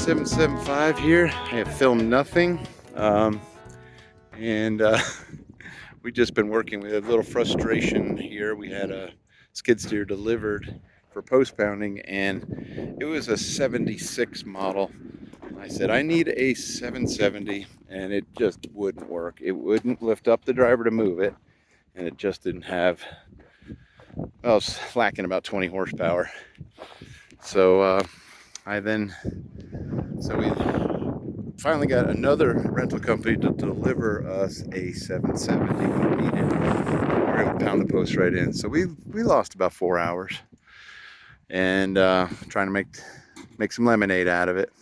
775 here. I have filmed nothing, and we've just been working. We had a little frustration here. We had a skid steer delivered for post pounding, and it was a 76 model. I said I need a 770, and it just wouldn't work. It wouldn't lift up the driver to move it, and it just didn't have, well, it was lacking about 20 horsepower. So we finally got another rental company to deliver us a 770 when we needed. We were able to pound the post right in. So we lost about 4 hours, and trying to make some lemonade out of it.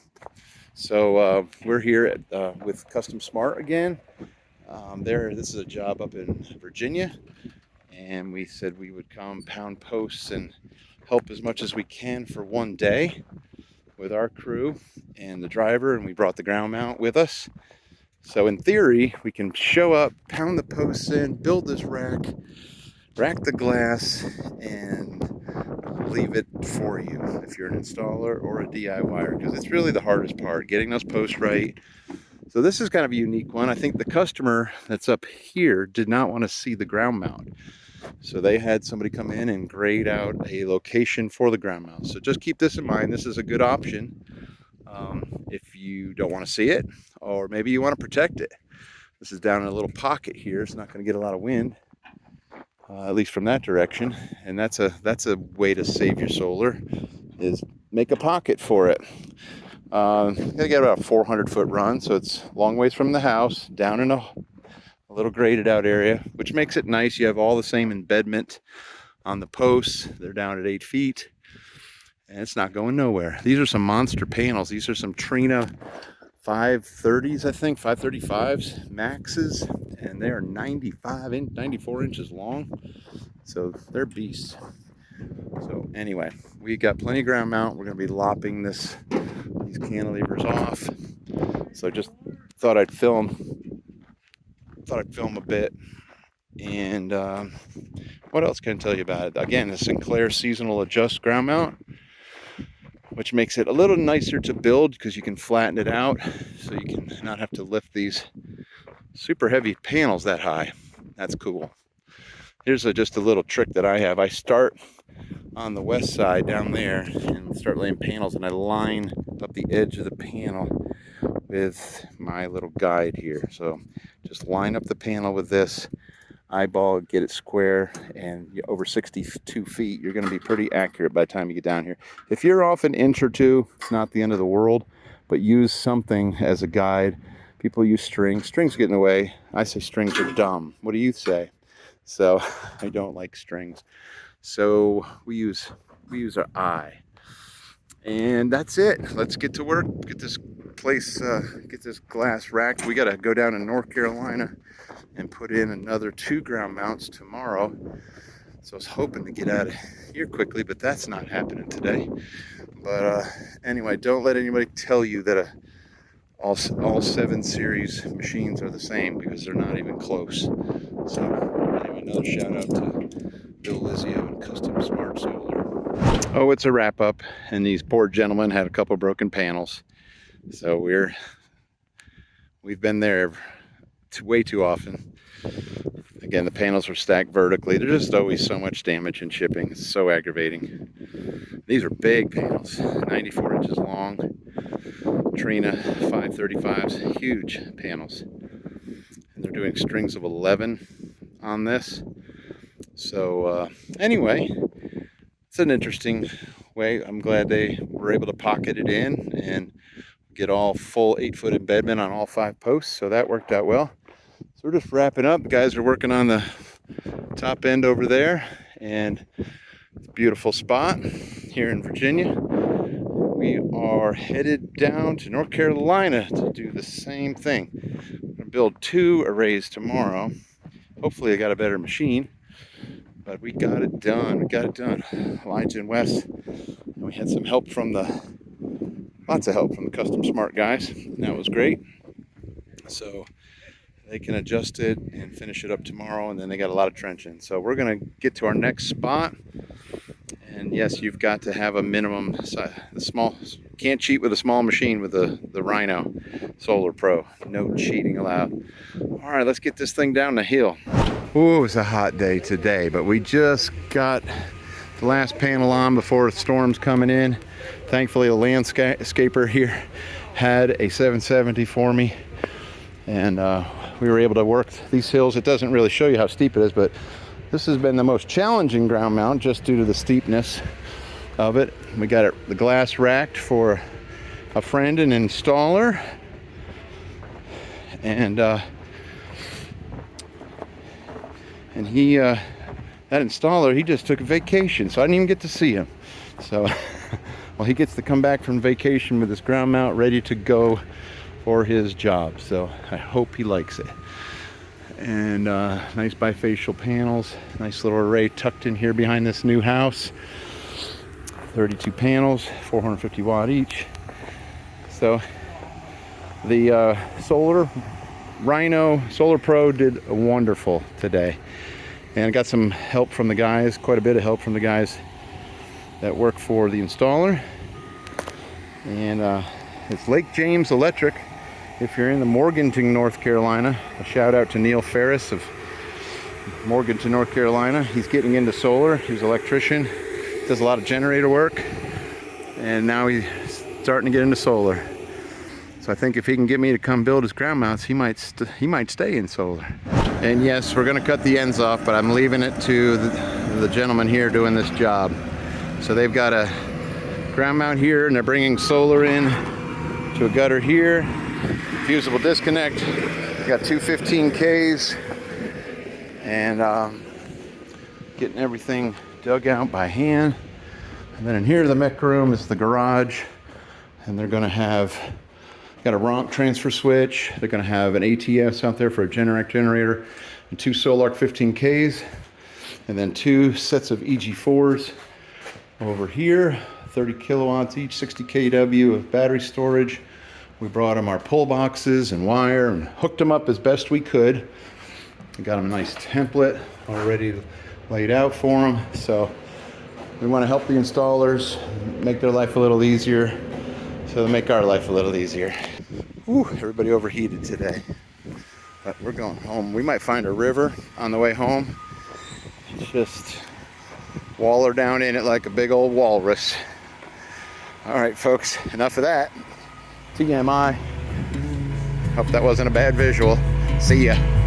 So we're here at with Custom Smart again. This is a job up in Virginia, and we said we would come pound posts and help as much as we can for one day with our crew and the driver, and we brought the ground mount with us. So in theory, we can show up, pound the posts in, build this rack the glass, and leave it for you if you're an installer or a DIYer, because it's really the hardest part, getting those posts right. So this is kind of a unique one. I think the customer that's up here did not want to see the ground mount, so they had somebody come in and grade out a location for the ground mount. So just keep this in mind. This is a good option if you don't want to see it, or maybe you want to protect it. This is down in a little pocket here. It's not going to get a lot of wind, at least from that direction. And that's a way to save your solar, is make a pocket for it. They got about a 400-foot run, so it's a long ways from the house, down in a little graded out area, which makes it nice. You have all the same embedment on the posts. They're down at 8 feet, and it's not going nowhere. These are some monster panels. These are some Trina 530s, I think, 535s maxes, and they are 94 inches long, so they're beasts. So anyway, we got plenty of ground mount. We're going to be lopping these cantilevers off. So just thought I'd film a bit. And what else can I tell you about it? Again, the Sinclair seasonal adjust ground mount, which makes it a little nicer to build because you can flatten it out, so you can not have to lift these super heavy panels that high. That's cool. Here's just a little trick that I have. I start on the west side down there and start laying panels, and I line up the edge of the panel with my little guide here. So just line up the panel with this, eyeball, get it square, and over 62 feet, you're going to be pretty accurate by the time you get down here. If you're off an inch or two, it's not the end of the world, but use something as a guide. People use strings. Strings get in the way. I say strings are dumb. What do you say? So I don't like strings. So we use our eye. And that's it. Let's get to work. Get this place, get this glass rack. We got to go down to North Carolina and put in another 2 ground mounts tomorrow. So I was hoping to get out of here quickly, but that's not happening today. But anyway, don't let anybody tell you that all 7 series machines are the same, because they're not even close. So anyway, another shout out to Bill Lizio and Custom Smart Solar. Oh, it's a wrap up, and these poor gentlemen had a couple broken panels. So we've been there way too often. Again, the panels were stacked vertically. There's just always so much damage in shipping. It's so aggravating. These are big panels, 94 inches long. Trina 535s, huge panels. And they're doing strings of 11 on this. So anyway, it's an interesting way. I'm glad they were able to pocket it in and get all full 8-foot embedment on all 5 posts. So that worked out well. So we're just wrapping up. The guys are working on the top end over there, and it's a beautiful spot here in Virginia. We are headed down to North Carolina to do the same thing. I'm going to build 2 arrays tomorrow. Hopefully I got a better machine, but we got it done. Elijah and Wes, and we had some help from lots of help from the Custom Smart guys, and that was great. So they can adjust it and finish it up tomorrow, and then they got a lot of trenching. So we're going to get to our next spot, and yes, you've got to have a minimum size. The Can't cheat with a small machine with the Rhino Solar Pro. No cheating allowed. All right, let's get this thing down the hill. Ooh, it was a hot day today, but we just got the last panel on before the storm's coming in. Thankfully, the landscaper here had a 770 for me, and we were able to work these hills. It doesn't really show you how steep it is, but this has been the most challenging ground mount just due to the steepness of it. We got the glass racked for a friend, an installer, and he that installer, he just took a vacation, so I didn't even get to see him. So well, he gets to come back from vacation with his ground mount ready to go for his job, so I hope he likes it. And nice bifacial panels, nice little array tucked in here behind this new house. 32 panels, 450 watt each. So the Rhino Solar Pro did wonderful today, and I got some help from the guys, quite a bit of help from the guys that work for the installer. And it's Lake James Electric. If you're in the Morganton, North Carolina, a shout out to Neil Ferris of Morganton, North Carolina. He's getting into solar. He's an electrician, does a lot of generator work, and now he's starting to get into solar. So I think if he can get me to come build his ground mounts, he might stay in solar. And yes, we're gonna cut the ends off, but I'm leaving it to the gentleman here doing this job. So they've got a ground mount here, and they're bringing solar in to a gutter here. Fusible disconnect. We got two 15Ks, and getting everything dug out by hand. And then in here, the mech room is the garage, and they're going to have got a ROMP transfer switch. They're going to have an ATS out there for a generator, and two Sol-Ark 15Ks, and then two sets of EG4s over here, 30 kilowatts each, 60 kW of battery storage. We brought them our pull boxes and wire and hooked them up as best we could. We got them a nice template already laid out for them. So we want to help the installers make their life a little easier, so they make our life a little easier. Whew, everybody overheated today, but we're going home. We might find a river on the way home. Just waller down in it like a big old walrus. All right, folks, enough of that. TMI. Hope that wasn't a bad visual. See ya.